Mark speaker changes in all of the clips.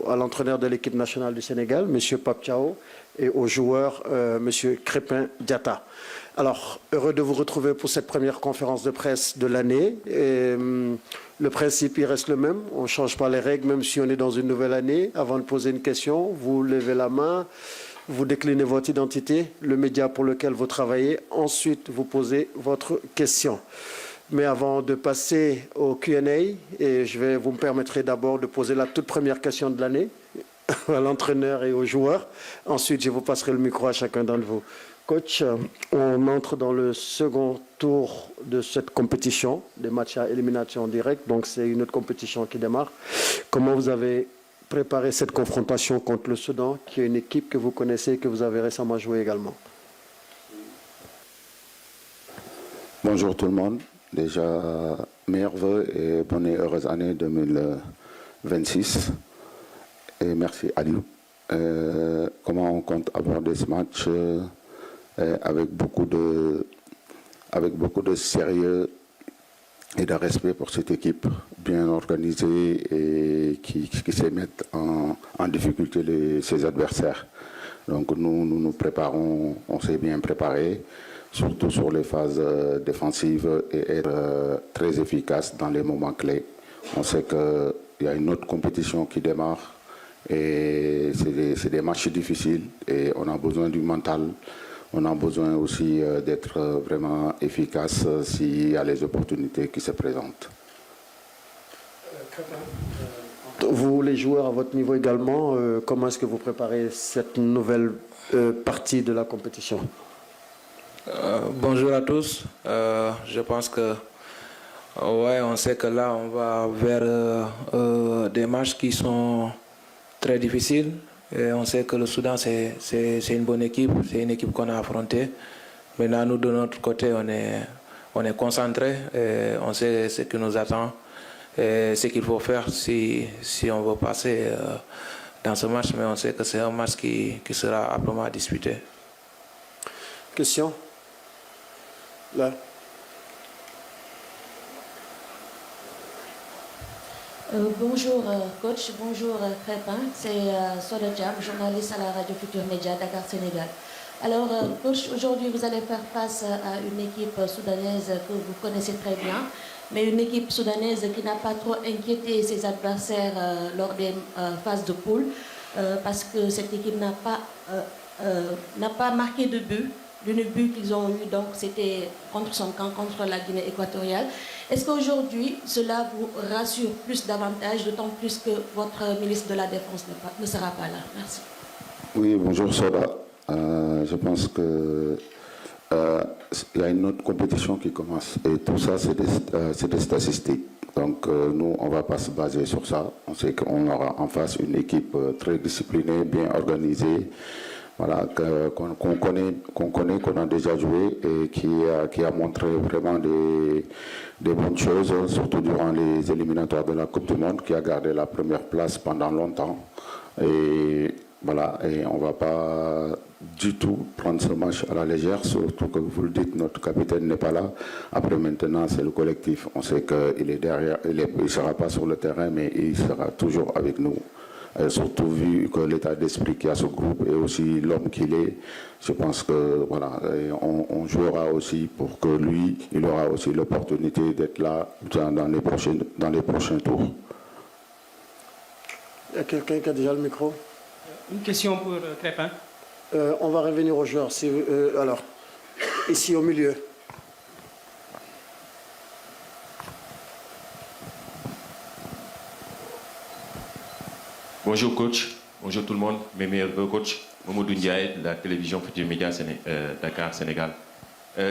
Speaker 1: à l'entraîneur de l'équipe nationale du Sénégal, M. Pape Thiaw, et au joueur, M. Crépin Diatta. Alors, heureux de vous retrouver pour cette première conférence de presse de l'année. Le principe, il reste le même. On ne change pas les règles, même si on est dans une nouvelle année. Avant de poser une question, vous levez la main, vous déclinez votre identité, le média pour lequel vous travaillez. Ensuite, vous posez votre question. Mais avant de passer au Q&A, vous me permettrez d'abord de poser la toute première question de l'année à l'entraîneur et aux joueurs. Ensuite, je vous passerai le micro à chacun d'entre vous. Coach, on entre dans le second tour de cette compétition, des matchs à élimination directe, donc c'est une autre compétition qui démarre. Comment vous avez préparé cette confrontation contre le Soudan, qui est une équipe que vous connaissez et que vous avez récemment joué également?
Speaker 2: Bonjour tout le monde. Déjà, meilleurs vœux et bonne et heureuse année 2026. Et merci Aliou. Comment on compte aborder ce match avec beaucoup de sérieux et de respect pour cette équipe bien organisée et qui sait mettre en difficulté ses adversaires. Donc nous préparons, on s'est bien préparé, surtout sur les phases défensives et être très efficace dans les moments clés. On sait qu'il y a une autre compétition qui démarre et c'est des matchs difficiles et on a besoin du mental. On a besoin aussi d'être vraiment efficace s'il y a les opportunités qui se présentent.
Speaker 1: Vous, les joueurs à votre niveau également, comment est-ce que vous préparez cette nouvelle partie de la compétition?
Speaker 3: Bonjour à tous. Je pense que on sait que là on va vers des matchs qui sont très difficiles. Et on sait que le Soudan, c'est une bonne équipe, c'est une équipe qu'on a affrontée. Maintenant, nous, de notre côté, on est concentrés, on sait ce qui nous attend, et ce qu'il faut faire si on veut passer dans ce match, mais on sait que c'est un match qui sera âprement disputé.
Speaker 1: Question? Là.
Speaker 4: Bonjour coach, bonjour Crépin, c'est Soda Jam, journaliste à la radio Futur Média Dakar Sénégal. Alors coach, aujourd'hui vous allez faire face à une équipe soudanaise que vous connaissez très bien, mais une équipe soudanaise qui n'a pas trop inquiété ses adversaires lors des phases de poule, parce que cette équipe n'a pas marqué de but. L'unique but qu'ils ont eu, donc, c'était contre son camp, contre la Guinée équatoriale. Est-ce qu'aujourd'hui, cela vous rassure davantage, d'autant plus que votre ministre de la Défense ne sera pas là? Merci.
Speaker 2: Oui, bonjour Soda. Je pense qu'il y a une autre compétition qui commence. Et tout ça, c'est des statistiques. Donc, nous, on ne va pas se baser sur ça. On sait qu'on aura en face une équipe très disciplinée, bien organisée. Voilà, qu'on connaît, qu'on a déjà joué et qui a montré vraiment des bonnes choses, surtout durant les éliminatoires de la Coupe du Monde, qui a gardé la première place pendant longtemps. Et voilà, et on ne va pas du tout prendre ce match à la légère, surtout que vous le dites, notre capitaine n'est pas là. Après maintenant, c'est le collectif. On sait qu'il est derrière, il ne sera pas sur le terrain, mais il sera toujours avec nous. Surtout vu que l'état d'esprit qu'il y a ce groupe et aussi l'homme qu'il est, je pense que voilà, on jouera aussi pour que lui, il aura aussi l'opportunité d'être là dans les prochains tours.
Speaker 1: Il y a quelqu'un qui a déjà le micro?
Speaker 5: Une question pour Crépin.
Speaker 1: On va revenir aux joueurs. Alors, ici au milieu.
Speaker 6: Bonjour coach, bonjour tout le monde, mes meilleurs vœux coach, Mamadou Ndiaye de la télévision Futur Média Dakar Sénégal.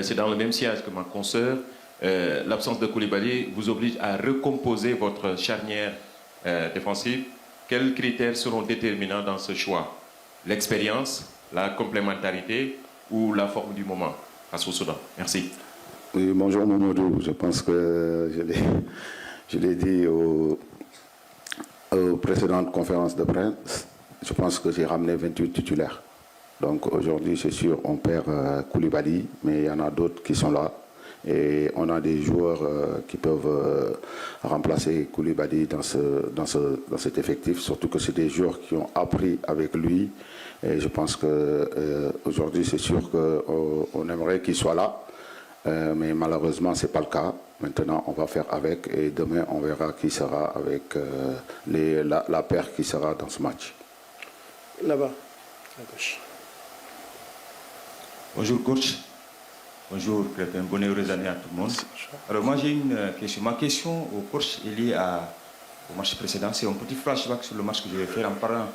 Speaker 6: C'est dans le même sillage que ma consoeur, l'absence de Koulibaly vous oblige à recomposer votre charnière défensive. Quels critères seront déterminants dans ce choix? L'expérience, la complémentarité ou la forme du moment face au Soudan? Merci.
Speaker 2: Oui, bonjour Mamadou, je pense que je l'ai dit aux précédentes conférences de presse, je pense que j'ai ramené 28 titulaires. Donc aujourd'hui, c'est sûr, on perd Koulibaly, mais il y en a d'autres qui sont là Et on a des joueurs qui peuvent remplacer Koulibaly dans cet effectif, surtout que c'est des joueurs qui ont appris avec lui. Et je pense qu'aujourd'hui, c'est sûr qu'on aimerait qu'il soit là, mais malheureusement, ce n'est pas le cas. Maintenant, on va faire avec et demain, on verra qui sera avec la paire qui sera dans ce match.
Speaker 1: Là-bas, à gauche.
Speaker 7: Bonjour coach. Bonjour Crépin, bonne heureuse année à tout le monde. Alors moi j'ai une question. Ma question au coach est liée au match précédent. C'est un petit flashback sur le match que je vais faire en parlant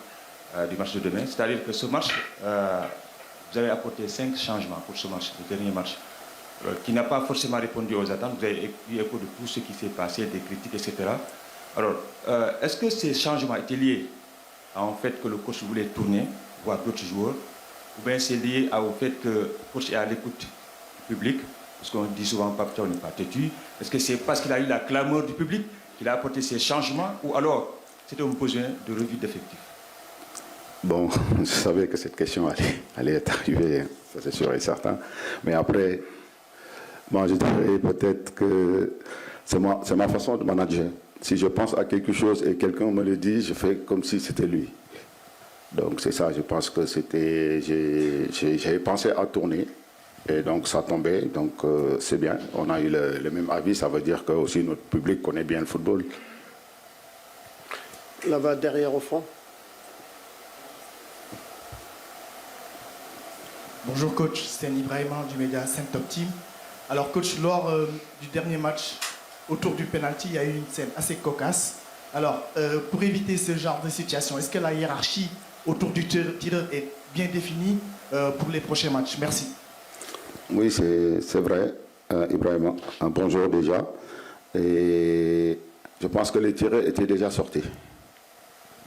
Speaker 7: du match de demain. C'est-à-dire que ce match, vous avez apporté 5 changements pour ce match, le dernier match, qui n'a pas forcément répondu aux attentes. Vous avez eu écho de tout ce qui s'est passé, des critiques, etc. Alors, est-ce que ces changements étaient liés en fait que le coach voulait tourner, voir d'autres joueurs, ou bien c'est lié au fait que le coach est à l'écoute du public, parce qu'on dit souvent Pape Thiaw n'est pas têtu. Est-ce que c'est parce qu'il a eu la clameur du public qu'il a apporté ces changements, ou alors c'était un besoin de revue d'effectifs?
Speaker 2: Bon, je savais que cette question allait être arrivée, ça c'est sûr et certain. Mais après, moi je dirais peut-être que c'est ma façon de manager. Si je pense à quelque chose et quelqu'un me le dit, je fais comme si c'était lui. Donc c'est ça, je pense que c'était... J'ai pensé à tourner et donc ça tombait, donc c'est bien. On a eu le même avis, ça veut dire que aussi notre public connaît bien le football.
Speaker 1: Là-bas, derrière au fond.
Speaker 8: Bonjour coach, c'est Ibrahima du média 5 Top Team. Alors coach, lors du dernier match, autour du penalty, il y a eu une scène assez cocasse. Alors, pour éviter ce genre de situation, est-ce que la hiérarchie autour du tireur est bien définie pour les prochains matchs? Merci.
Speaker 2: Oui, c'est vrai, Ibrahima. Un bonjour déjà. Et je pense que les tireurs étaient déjà sortis.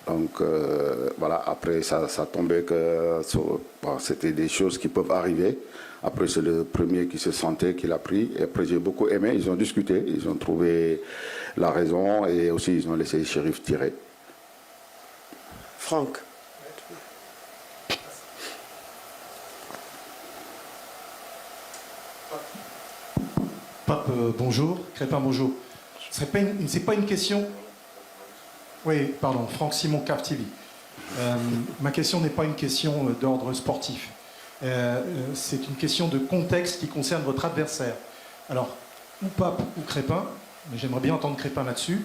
Speaker 2: Donc voilà, après ça tombait que bon, c'était des choses qui peuvent arriver. Après c'est le premier qui se sentait qu'il a pris. Et après j'ai beaucoup aimé, ils ont discuté, ils ont trouvé la raison et aussi ils ont laissé le shérif tirer.
Speaker 1: Franck.
Speaker 8: Pape, bonjour. Crépin, bonjour. C'est pas une question... Oui, pardon, Franck Simon, CAF TV. Ma question n'est pas une question d'ordre sportif. C'est une question de contexte qui concerne votre adversaire. Alors, ou Pape ou Crépin, mais j'aimerais bien entendre Crépin là-dessus.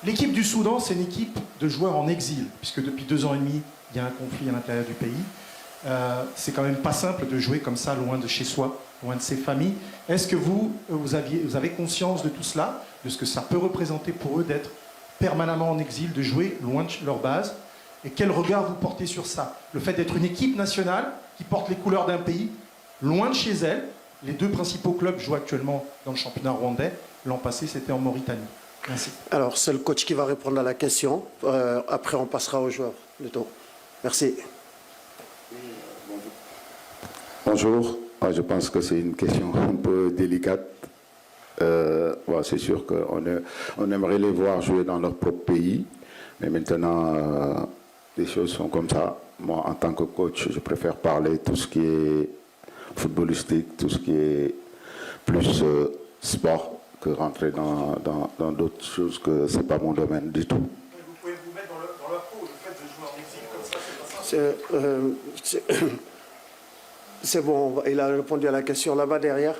Speaker 8: L'équipe du Soudan, c'est une équipe de joueurs en exil, puisque depuis 2 ans et demi, il y a un conflit à l'intérieur du pays. C'est quand même pas simple de jouer comme ça, loin de chez soi, loin de ses familles. Est-ce que vous avez conscience de tout cela, de ce que ça peut représenter pour eux d'être permanemment en exil, de jouer loin de leur base? Et quel regard vous portez sur ça? Le fait d'être une équipe nationale qui porte les couleurs d'un pays, loin de chez elle. Les 2 principaux clubs jouent actuellement dans le championnat rwandais. L'an passé, c'était en Mauritanie. Merci. Alors,
Speaker 1: c'est le coach qui va répondre à la question. Après, on passera aux joueurs du tour. Merci.
Speaker 2: Bonjour. Je pense que c'est une question un peu délicate. C'est sûr qu'on aimerait les voir jouer dans leur propre pays, mais maintenant, les choses sont comme ça. Moi, en tant que coach, je préfère parler tout ce qui est footballistique, tout ce qui est plus sport, que rentrer dans d'autres choses que ce n'est pas mon domaine du tout.
Speaker 8: Vous pouvez vous mettre dans leur peau, le fait de jouer en exil comme ça,
Speaker 1: c'est bon, il a répondu à la question là-bas derrière.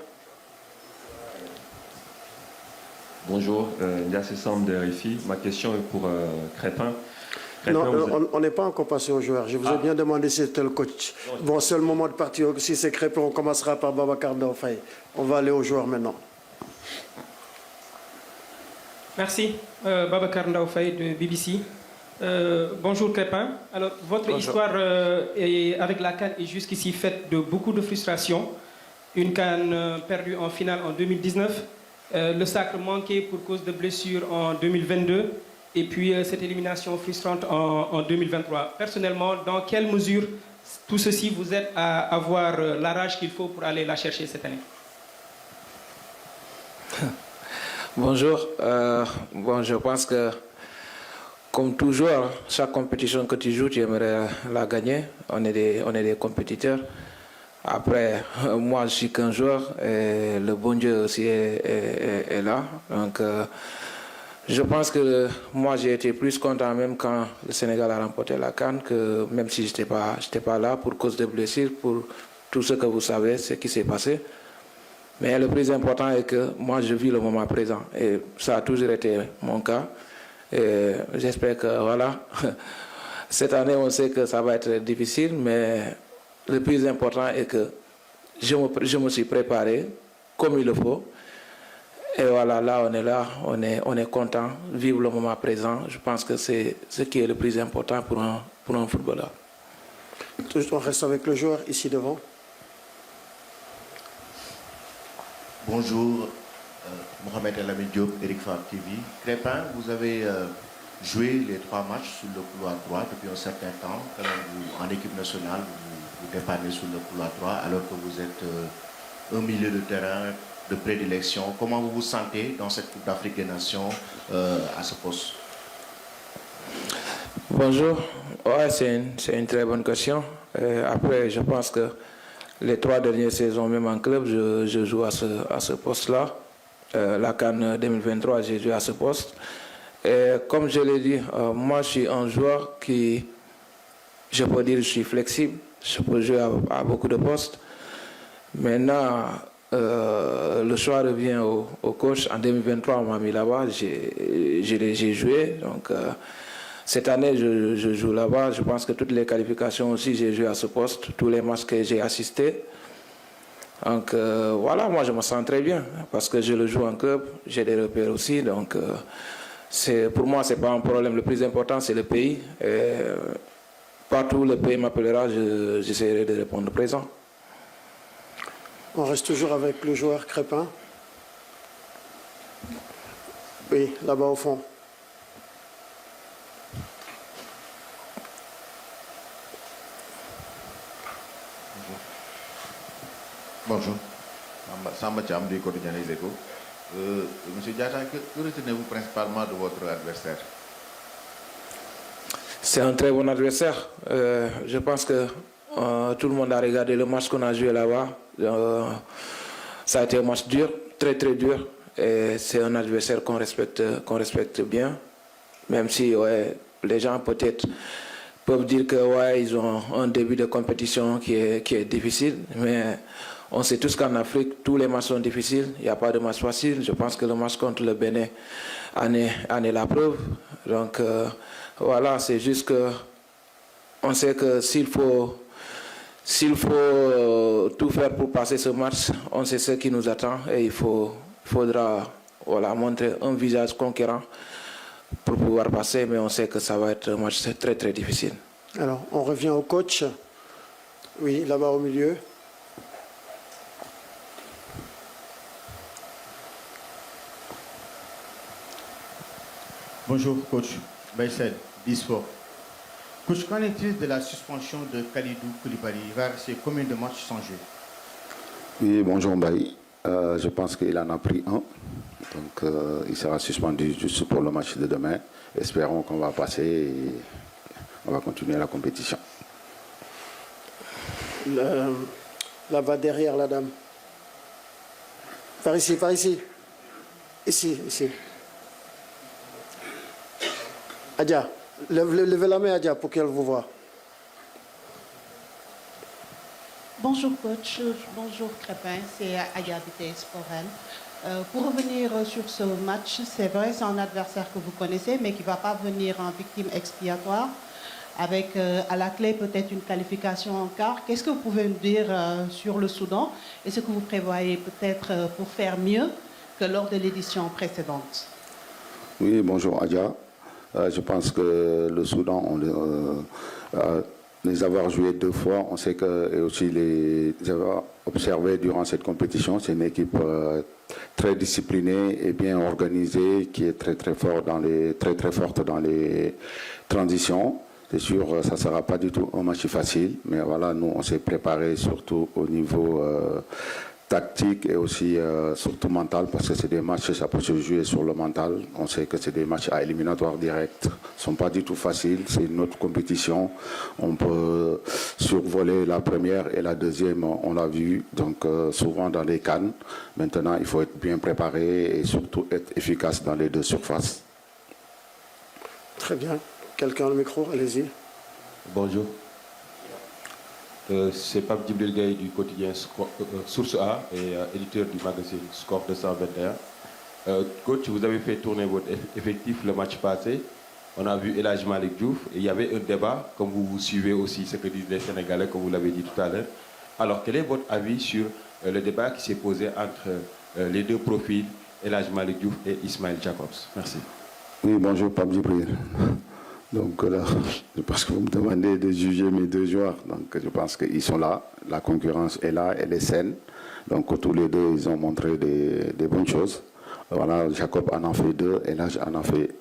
Speaker 9: Bonjour, Yassé Sam de RFI. Ma question est pour Crépin.
Speaker 1: Non, on n'est pas encore passé aux joueurs. Je vous ai bien demandé si c'était le coach. Bon, c'est le moment de partir. Si c'est Crépin, on commencera par Babacar Ndaofaye. On va aller aux joueurs maintenant.
Speaker 5: Merci, Babacar Ndaofaye de BBC. Bonjour Crépin. Alors, votre histoire avec la CAN est jusqu'ici faite de beaucoup de frustration. Une CAN perdue en finale en 2019. Le sacre manqué pour cause de blessures en 2022 et puis cette élimination frustrante en 2023. Personnellement, dans quelle mesure tout ceci vous aide à avoir la rage qu'il faut pour aller la chercher cette année?
Speaker 3: Bonjour. Je pense que, comme toujours, chaque compétition que tu joues, tu aimerais la gagner. On est des compétiteurs. Après, moi, je suis qu'un joueur et le bon Dieu aussi est là. Donc, je pense que moi, j'ai été plus content même quand le Sénégal a remporté la CAN, que même si je n'étais pas là pour cause de blessures, pour tout ce que vous savez, ce qui s'est passé. Mais le plus important est que moi, je vis le moment présent. Et ça a toujours été mon cas. Et j'espère que, voilà, cette année, on sait que ça va être difficile, mais le plus important est que je me suis préparé comme il le faut. Et voilà, là, on est content, vivre le moment présent. Je pense que c'est ce qui est le plus important pour un footballeur.
Speaker 1: On reste avec le joueur ici devant.
Speaker 10: Bonjour, Mohamed El Amin Diop, Eric Fab TV. Crépin, vous avez joué les 3 matchs sur le couloir droit depuis un certain temps. Quand même, en équipe nationale, vous dépannez sur le couloir droit alors que vous êtes un milieu de terrain de prédilection. Comment vous vous sentez dans cette Coupe d'Afrique des Nations à ce poste?
Speaker 3: Bonjour, ouais, c'est une très bonne question. Après, je pense que les 3 dernières saisons, même en club, je joue à ce poste-là. La CAN 2023, j'ai joué à ce poste. Et comme je l'ai dit, moi, je suis un joueur qui, je peux dire, je suis flexible. Je peux jouer à beaucoup de postes. Maintenant, le choix revient au coach. En 2023, on m'a mis là-bas. J'ai joué. Donc, cette année, je joue là-bas. Je pense que toutes les qualifications aussi, j'ai joué à ce poste. Tous les matchs que j'ai assistés. Donc, voilà, moi, je me sens très bien. Parce que je le joue en club. J'ai des repères aussi. Donc, pour moi, ce n'est pas un problème. Le plus important, c'est le pays. Et partout où le pays m'appellera, j'essaierai de répondre présent.
Speaker 1: On reste toujours avec le joueur Crépin. Oui, là-bas au fond.
Speaker 10: Bonjour. Samba Cham du quotidien Les Échos. Monsieur Diatta, que retenez-vous principalement de votre adversaire?
Speaker 3: C'est un très bon adversaire. Je pense que tout le monde a regardé le match qu'on a joué là-bas. Ça a été un match dur, très très dur. Et c'est un adversaire qu'on respecte bien. Même si ouais, les gens peut-être peuvent dire que ouais, ils ont un début de compétition qui est difficile. Mais on sait tous qu'en Afrique, tous les matchs sont difficiles. Il n'y a pas de match facile. Je pense que le match contre le Bénin en est la preuve. Donc voilà, c'est juste que on sait que s'il faut tout faire pour passer ce match, on sait ce qui nous attend et il faudra voilà, montrer un visage conquérant pour pouvoir passer, mais on sait que ça va être un match très très difficile.
Speaker 1: Alors, on revient au coach. Oui, là-bas au milieu.
Speaker 11: Bonjour coach, Baïsel, d'eSport. Coach, qu'en est-il de la suspension de Kalidou Koulibaly? Il va rester combien de matchs sans jeu?
Speaker 2: Oui, bonjour Mbaye. Je pense qu'il en a pris un. Donc il sera suspendu juste pour le match de demain. Espérons qu'on va passer et on va continuer la compétition.
Speaker 1: Là-bas derrière la dame. Par ici, par ici. Ici, ici. Adja, levez la main Adja pour qu'elle vous voie.
Speaker 12: Bonjour coach, bonjour Crépin, c'est Aya Vitesse Porel. Pour revenir sur ce match, c'est vrai, c'est un adversaire que vous connaissez, mais qui ne va pas venir en victime expiatoire, avec à la clé peut-être une qualification en quart. Qu'est-ce que vous pouvez nous dire sur le Soudan et ce que vous prévoyez peut-être pour faire mieux que lors de l'édition précédente?
Speaker 2: Oui, bonjour Adja. Je pense que le Soudan, les avoir joués 2 fois, on sait que, et aussi les avoir observés durant cette compétition, c'est une équipe très disciplinée et bien organisée, qui est très forte dans les transitions. C'est sûr, ça ne sera pas du tout un match facile, mais voilà, nous on s'est préparé surtout au niveau tactique et aussi surtout mental, parce que c'est des matchs, ça peut se jouer sur le mental. On sait que c'est des matchs à éliminatoire direct. Ils ne sont pas du tout faciles, c'est une autre compétition. On peut survoler la première et la deuxième, on l'a vu, donc souvent dans les CAN. Maintenant, il faut être bien préparé et surtout être efficace dans les deux surfaces.
Speaker 1: Très bien. Quelqu'un au micro, allez-y.
Speaker 9: Bonjour. C'est Pape Djibril Gaye du quotidien Source A et éditeur du magazine Score 221. Coach, vous avez fait tourner votre effectif le match passé. On a vu El Hadji Malick Diouf et il y avait un débat, comme vous suivez aussi ce que disent les Sénégalais, comme vous l'avez dit tout à l'heure. Alors, quel est votre avis sur le débat qui s'est posé entre les deux profils, El Hadji Malick Diouf et Ismaël Jacobs? Merci.
Speaker 2: Oui, bonjour Pape Djibril. Donc là, parce que vous me demandez de juger mes deux joueurs, donc je pense qu'ils sont là, la concurrence est là, elle est saine. Donc tous les deux, ils ont montré des bonnes choses. Voilà, Jacob en a fait 2, El Hadji en a fait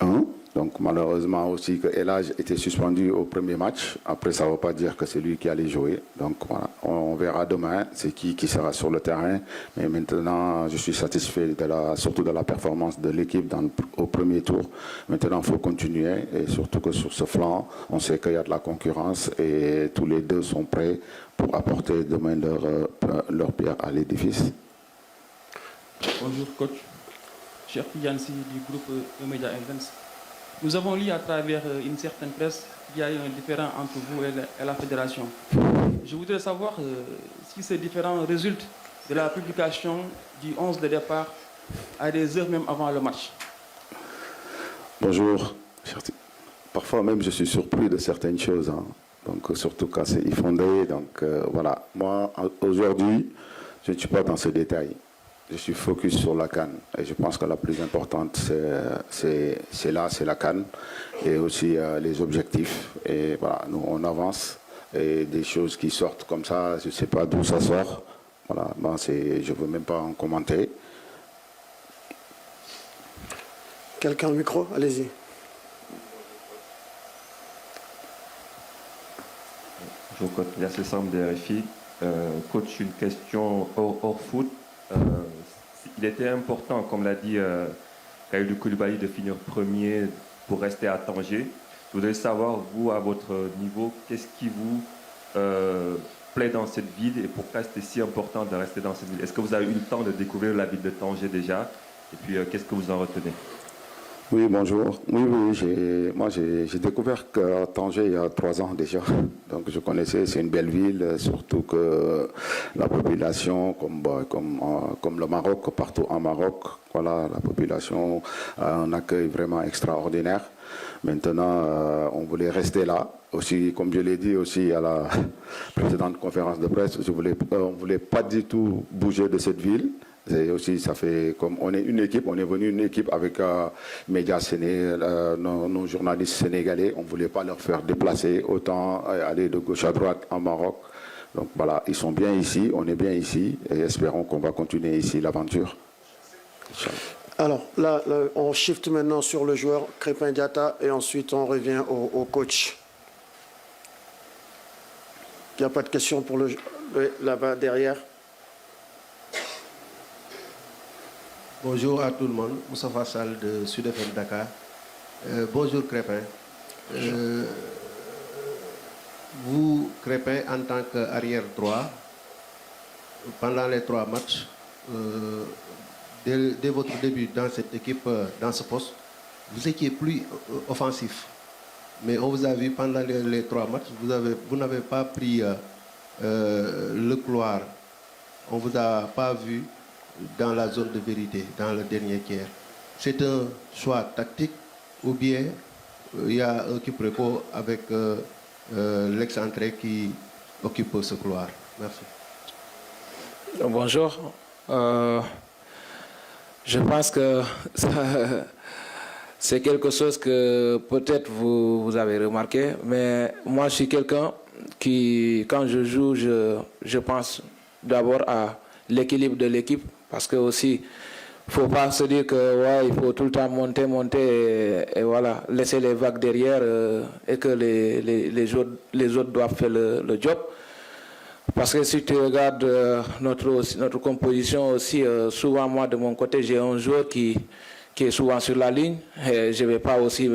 Speaker 2: 1. Donc malheureusement aussi que El Hadji était suspendu au premier match. Après, ça ne veut pas dire que c'est lui qui allait jouer. Donc voilà, on verra demain c'est qui sera sur le terrain. Mais maintenant, je suis satisfait surtout de la performance de l'équipe au premier tour. Maintenant, il faut continuer. Et surtout que sur ce flanc, on sait qu'il y a de la concurrence et tous les deux sont prêts pour apporter demain leur pierre à l'édifice.
Speaker 13: Bonjour coach. Cher Yancy du groupe Media Events. Nous avons lu à travers une certaine presse qu'il y a eu un différend entre vous et la fédération. Je voudrais savoir si ce différend résulte de la publication du 11 de départ à des heures même avant le match.
Speaker 2: Bonjour. Parfois même je suis surpris de certaines choses, hein. Donc surtout quand c'est effondré. Donc voilà, moi aujourd'hui je ne suis pas dans ce détail. Je suis focus sur la CAN et je pense que la plus importante c'est la CAN et aussi les objectifs. Et voilà, nous on avance et des choses qui sortent comme ça, je ne sais pas d'où ça sort. Voilà, ben je ne veux même pas en commenter.
Speaker 1: Quelqu'un au micro, allez-y.
Speaker 9: Bonjour coach, Yassé Sam de RFI. Coach, une question hors foot. Il était important, comme l'a dit Kalidou Koulibaly, de finir premier pour rester à Tanger. Je voudrais savoir, vous, à votre niveau, qu'est-ce qui vous plaît dans cette ville et pourquoi c'était si important de rester dans cette ville? Est-ce que vous avez eu le temps de découvrir la ville de Tanger déjà? Et puis, qu'est-ce que vous en retenez?
Speaker 2: Oui, bonjour. Oui, moi j'ai découvert que Tanger il y a 3 ans déjà. Donc je connaissais, c'est une belle ville, surtout que la population, comme le Maroc, partout en Maroc, voilà, la population a un accueil vraiment extraordinaire. Maintenant, on voulait rester là. Aussi, comme je l'ai dit aussi à la précédente conférence de presse, on ne voulait pas du tout bouger de cette ville. Et aussi, ça fait comme on est une équipe, on est venu une équipe avec médias sénégalais, nos journalistes sénégalais. On ne voulait pas leur faire déplacer, autant aller de gauche à droite en Maroc. Donc voilà, ils sont bien ici, on est bien ici et espérons qu'on va continuer ici l'aventure.
Speaker 1: Alors là, on shift maintenant sur le joueur Krépin Diatta et ensuite on revient au coach. Il n'y a pas de question pour là-bas derrière.
Speaker 14: Bonjour à tout le monde, Moussa Fassal de Sud FM Dakar. Bonjour Krépin. Vous, Krépin, en tant qu'arrière droit, pendant les 3 matchs, dès votre début dans cette équipe, dans ce poste, vous étiez plus offensif. Mais on vous a vu pendant les 3 matchs, vous n'avez pas pris le couloir. On ne vous a pas vu dans la zone de vérité, dans le dernier tiers. C'est un choix tactique ou bien il y a un quiproquo avec l'excentré qui occupe ce couloir? Merci.
Speaker 3: Bonjour. Je pense que c'est quelque chose que peut-être vous avez remarqué, mais moi je suis quelqu'un qui, quand je joue, je pense d'abord à l'équilibre de l'équipe. Parce que aussi, il ne faut pas se dire que ouais, il faut tout le temps monter et voilà, laisser les vagues derrière et que les autres doivent faire le job. Parce que si tu regardes notre composition aussi, souvent moi de mon côté, j'ai un joueur qui est souvent sur la ligne. Et je ne vais pas aussi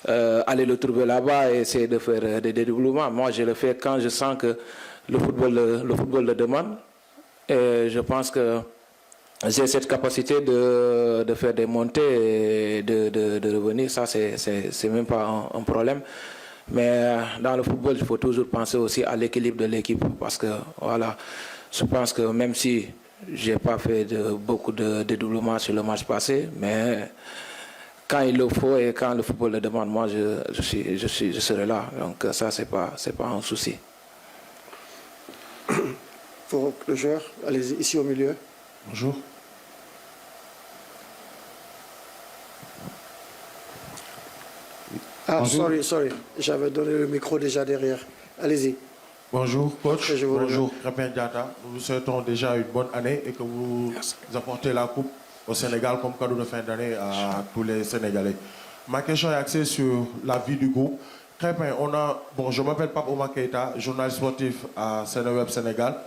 Speaker 3: aller le trouver là-bas et essayer de faire des dédoublements. Moi, je le fais quand je sens que le football le demande. Et je pense que j'ai cette capacité de faire des montées et de revenir. Ça, c'est même pas un problème. Mais dans le football, il faut toujours penser aussi à l'équilibre de l'équipe. Parce que, voilà, je pense que même si je n'ai pas fait beaucoup de dédoublements sur le match passé, mais quand il le faut et quand le football le demande, moi, je serai là. Donc ça, c'est pas un souci.
Speaker 1: Pour le joueur, allez-y, ici au milieu.
Speaker 8: Bonjour.
Speaker 1: Ah,
Speaker 8: Bonjour.
Speaker 1: sorry. J'avais donné le micro déjà derrière. Allez-y.
Speaker 8: Bonjour, coach.
Speaker 1: Je vous
Speaker 8: Bonjour, Crépin Diatta. Nous vous souhaitons déjà une bonne année et que vous apportez la coupe au Sénégal comme cadeau de fin d'année à tous les Sénégalais. Ma question est axée sur la vie du groupe. Crépin, je m'appelle Pape Oumar Keïta, journaliste sportif à Sénéweb Sénégal.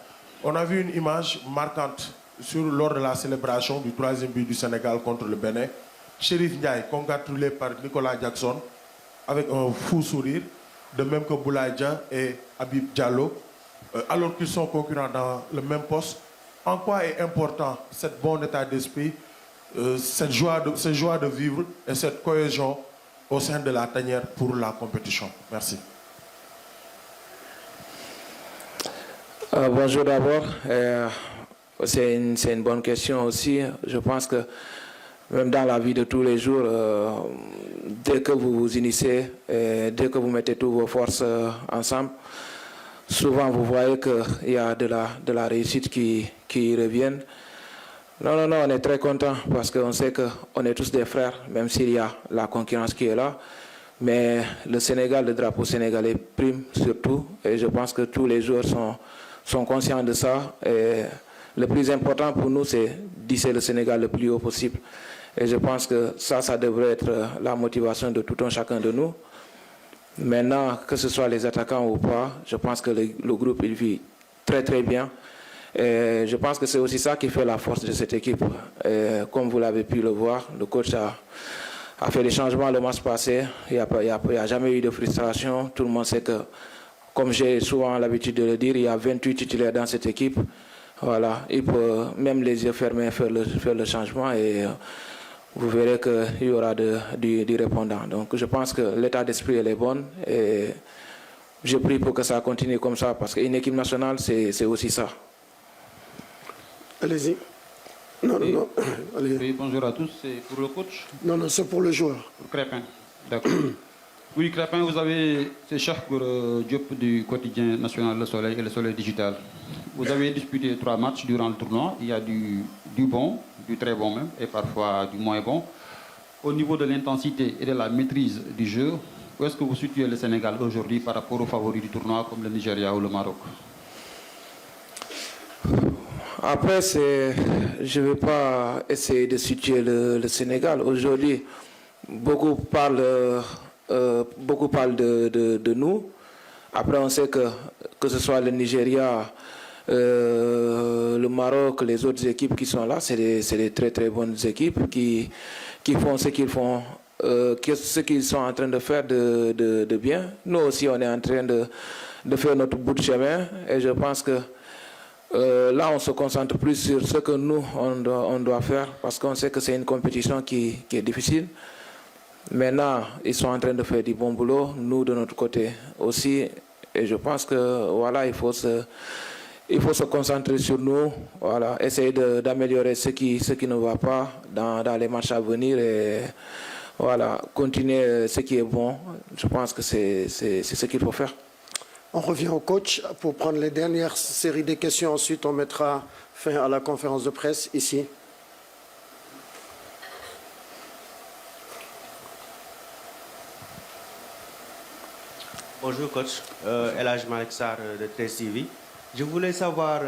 Speaker 8: On a vu une image marquante lors de la célébration du 3e but du Sénégal contre le Bénin. Chérif Ndiaye, congratulé par Nicolas Jackson, avec un fou sourire, de même que Boulaye Dia et Habib Diallo, alors qu'ils sont concurrents dans le même poste. En quoi est important cet bon état d'esprit, cette joie de vivre et cette cohésion au sein de la tanière pour la compétition? Merci.
Speaker 3: Bonjour d'abord. C'est une bonne question aussi. Je pense que même dans la vie de tous les jours, dès que vous vous unissez, dès que vous mettez toutes vos forces ensemble, souvent vous voyez qu'il y a de la réussite qui reviennent. Non, on est très content parce qu'on sait qu'on est tous des frères, même s'il y a la concurrence qui est là. Mais le Sénégal, le drapeau sénégalais prime surtout. Et je pense que tous les joueurs sont conscients de ça. Et le plus important pour nous, c'est d'hisser le Sénégal le plus haut possible. Et je pense que ça devrait être la motivation de tout un chacun de nous. Maintenant, que ce soit les attaquants ou pas, je pense que le groupe, il vit très très bien. Et je pense que c'est aussi ça qui fait la force de cette équipe. Et comme vous l'avez pu le voir, le coach a fait des changements le match passé. Il n'y a jamais eu de frustration. Tout le monde sait que, comme j'ai souvent l'habitude de le dire, il y a 28 titulaires dans cette équipe. Voilà, il peut même les yeux fermés faire le changement et vous verrez qu'il y aura du répondant. Donc je pense que l'état d'esprit est bon et je prie pour que ça continue comme ça parce qu'une équipe nationale, c'est aussi ça.
Speaker 1: Allez-y. Non. Allez.
Speaker 15: Oui, bonjour à tous. C'est pour le coach?
Speaker 1: Non, c'est pour le joueur.
Speaker 15: Pour Crépin. D'accord. Oui, Crépin, c'est Cheikh Diop du quotidien national Le Soleil et Le Soleil Digital. Vous avez disputé 3 matchs durant le tournoi. Il y a du bon, du très bon même, et parfois du moins bon. Au niveau de l'intensité et de la maîtrise du jeu, où est-ce que vous situez le Sénégal aujourd'hui par rapport aux favoris du tournoi comme le Nigeria ou le Maroc?
Speaker 3: Après, je ne vais pas essayer de situer le Sénégal. Aujourd'hui, beaucoup parlent de nous. Après, on sait que ce soit le Nigeria, le Maroc, les autres équipes qui sont là, c'est des très très bonnes équipes qui font ce qu'ils font, ce qu'ils sont en train de faire de bien. Nous aussi, on est en train de faire notre bout de chemin et je pense que là, on se concentre plus sur ce que nous, on doit faire parce qu'on sait que c'est une compétition qui est difficile. Maintenant, ils sont en train de faire du bon boulot, nous de notre côté aussi. Et je pense que voilà, il faut se concentrer sur nous, voilà, essayer d'améliorer ce qui ne va pas dans les matchs à venir et voilà, continuer ce qui est bon. Je pense que c'est ce qu'il faut faire.
Speaker 1: On revient au coach pour prendre les dernières séries de questions. Ensuite, on mettra fin à la conférence de presse ici.
Speaker 16: Bonjour coach, Elhaj Malik Sarr de 13 TV. Je voulais savoir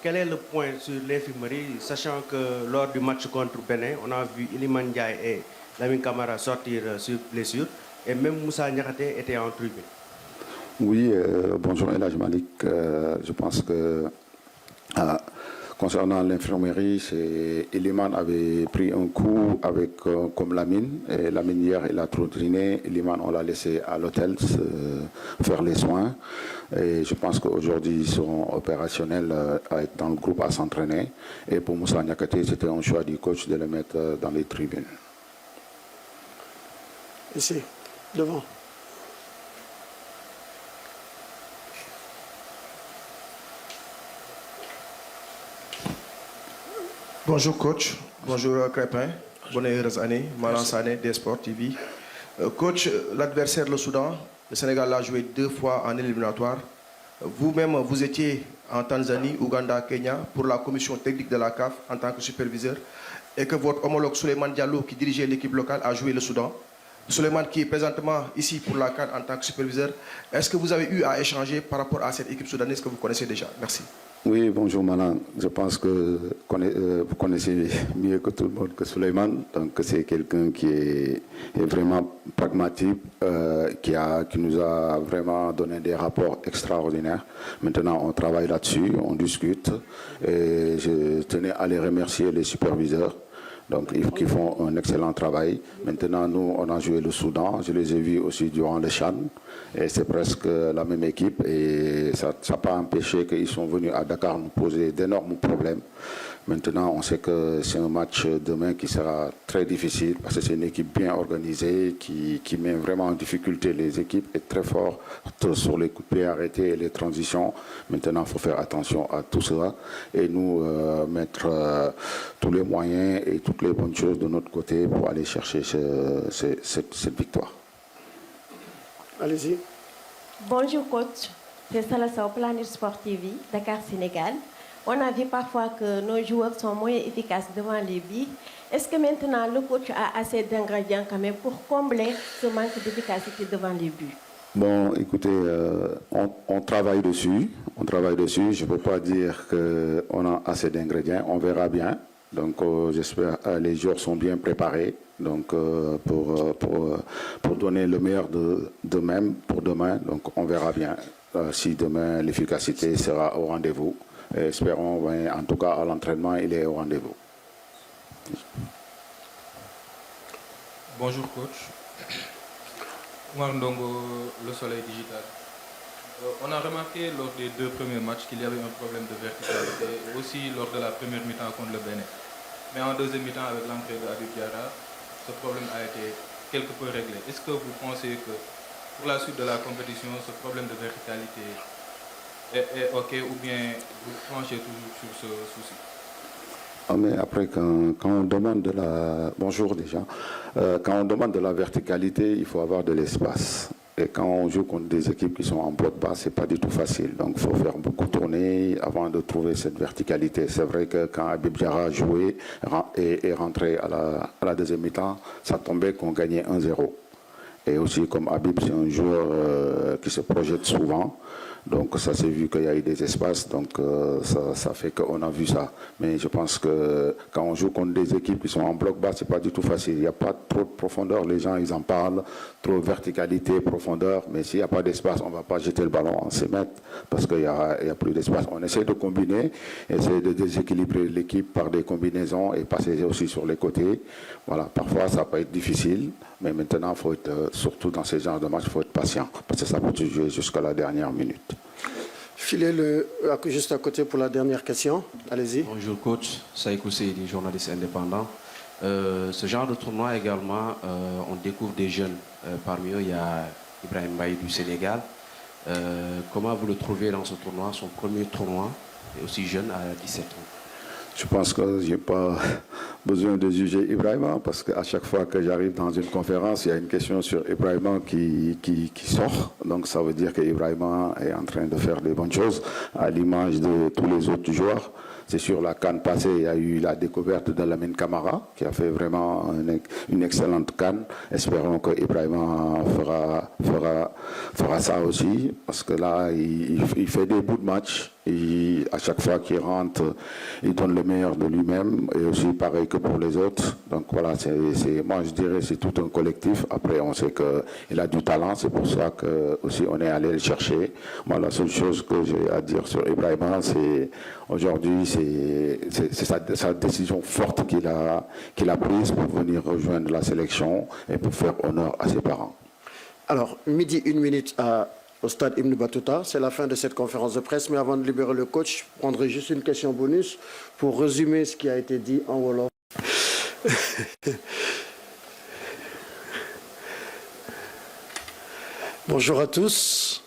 Speaker 16: quel est le point sur l'infirmerie, sachant que lors du match contre Bénin, on a vu Iliman Ndiaye et Lamine Camara sortir sur blessure, et même Moussa Niakhaté était en tribune.
Speaker 2: Oui, bonjour Elhaj Malik. Je pense que concernant l'infirmerie, Eliman avait pris un coup avec comme Lamine. Et Lamine hier, il a trop triné. Eliman, on l'a laissé à l'hôtel faire les soins. Et je pense qu'aujourd'hui, ils seront opérationnels à être dans le groupe à s'entraîner. Et pour Moussa Niakate, c'était un choix du coach de le mettre dans les tribunes.
Speaker 1: Ici, devant.
Speaker 17: Bonjour coach, bonjour Crépin, bonne et heureuse année, Malan Sané, Sport TV. Coach, l'adversaire, le Soudan, le Sénégal l'a joué 2 fois en éliminatoire. Vous-même, vous étiez en Tanzanie, Ouganda, Kenya pour la commission technique de la CAF en tant que superviseur et que votre homologue Souleymane Diallo qui dirigeait l'équipe locale a joué le Soudan. Souleymane qui est présentement ici pour la CAN en tant que superviseur. Est-ce que vous avez eu à échanger par rapport à cette équipe soudanaise que vous connaissez déjà? Merci.
Speaker 2: Oui, bonjour Malan. Je pense que vous connaissez mieux que tout le monde que Souleymane. Donc c'est quelqu'un qui est vraiment pragmatique, qui nous a vraiment donné des rapports extraordinaires. Maintenant, on travaille là-dessus, on discute. Et je tenais à les remercier, les superviseurs. Donc, ils font un excellent travail. Maintenant, nous, on a joué le Soudan. Je les ai vus aussi durant le Chan. Et c'est presque la même équipe. Et ça n'a pas empêché qu'ils sont venus à Dakar nous poser d'énormes problèmes. Maintenant, on sait que c'est un match demain qui sera très difficile parce que c'est une équipe bien organisée qui met vraiment en difficulté les équipes et très fort sur les coups de pied arrêtés et les transitions. Maintenant, il faut faire attention à tout cela et nous mettre tous les moyens et toutes les bonnes choses de notre côté pour aller chercher cette victoire.
Speaker 1: Allez-y.
Speaker 18: Bonjour coach, c'est Salassa au Planète Sport TV, Dakar, Sénégal. On a vu parfois que nos joueurs sont moins efficaces devant les buts. Est-ce que maintenant le coach a assez d'ingrédients quand même pour combler ce manque d'efficacité devant les buts?
Speaker 2: Bon, écoutez, on travaille dessus. On travaille dessus. Je ne peux pas dire qu'on a assez d'ingrédients. On verra bien. Donc, j'espère que les joueurs sont bien préparés. Donc, pour donner le meilleur d'eux-mêmes pour demain. Donc, on verra bien si demain l'efficacité sera au rendez-vous. Et espérons, en tout cas, à l'entraînement, il est au rendez-vous.
Speaker 19: Bonjour coach. Omar Ndongo, Le Soleil Digital. On a remarqué lors des 2 premiers matchs qu'il y avait un problème de verticalité, aussi lors de la première mi-temps contre le Bénin. Mais en deuxième mi-temps, avec l'entrée de Habib Diarra, ce problème a été quelque peu réglé. Est-ce que vous pensez que pour la suite de la compétition, ce problème de verticalité est OK ou bien vous tranchez toujours sur ce souci?
Speaker 2: Mais après, quand on demande de la... Bonjour déjà. Quand on demande de la verticalité, il faut avoir de l'espace. Et quand on joue contre des équipes qui sont en bloc bas, ce n'est pas du tout facile. Donc il faut faire beaucoup tourner avant de trouver cette verticalité. C'est vrai que quand Habib Diarra jouait et est rentré à la deuxième mi-temps, ça tombait qu'on gagnait 1-0. Et aussi, comme Habib, c'est un joueur qui se projette souvent. Donc ça s'est vu qu'il y a eu des espaces, donc ça fait qu'on a vu ça. Mais je pense que quand on joue contre des équipes qui sont en bloc bas, c'est pas du tout facile. Il n'y a pas trop de profondeur, les gens ils en parlent, trop de verticalité, profondeur, mais s'il n'y a pas d'espace, on ne va pas jeter le ballon en 6 mètres parce qu'il n'y a plus d'espace. On essaie de combiner, essayer de déséquilibrer l'équipe par des combinaisons et passer aussi sur les côtés. Voilà, parfois ça peut être difficile, mais maintenant, il faut être, surtout dans ces genres de matchs, il faut être patient parce que ça peut se jouer jusqu'à la dernière minute.
Speaker 1: Filez juste à côté pour la dernière question. Allez-y.
Speaker 20: Bonjour coach, Saïkou Seydi, journaliste indépendant. Ce genre de tournoi également, on découvre des jeunes. Parmi eux, il y a Ibrahim Baye du Sénégal. Comment vous le trouvez dans ce tournoi, son premier tournoi, et aussi jeune à 17 ans?
Speaker 2: Je pense que je n'ai pas besoin de juger Ibrahima parce qu'à chaque fois que j'arrive dans une conférence, il y a une question sur Ibrahima qui sort. Donc ça veut dire que Ibrahima est en train de faire des bonnes choses à l'image de tous les autres joueurs. C'est sur la CAN passée, il y a eu la découverte de Lamine Camara qui a fait vraiment une excellente CAN. Espérons que Ibrahima fera ça aussi, parce que là, il fait des bouts de match. Et à chaque fois qu'il rentre, il donne le meilleur de lui-même, et aussi pareil que pour les autres. Donc voilà, moi je dirais c'est tout un collectif. Après, on sait qu'il a du talent, c'est pour ça que aussi on est allé le chercher. Moi, la seule chose que j'ai à dire sur Ibrahima, c'est aujourd'hui, c'est sa décision forte qu'il a prise pour venir rejoindre la sélection et pour faire honneur à ses parents.
Speaker 1: Alors, midi, 1 minute au stade Ibn Battuta. C'est la fin de cette conférence de presse. Mais avant de libérer le coach, je prendrai juste une question bonus pour résumer ce qui a été dit en Wolof. Bonjour à tous.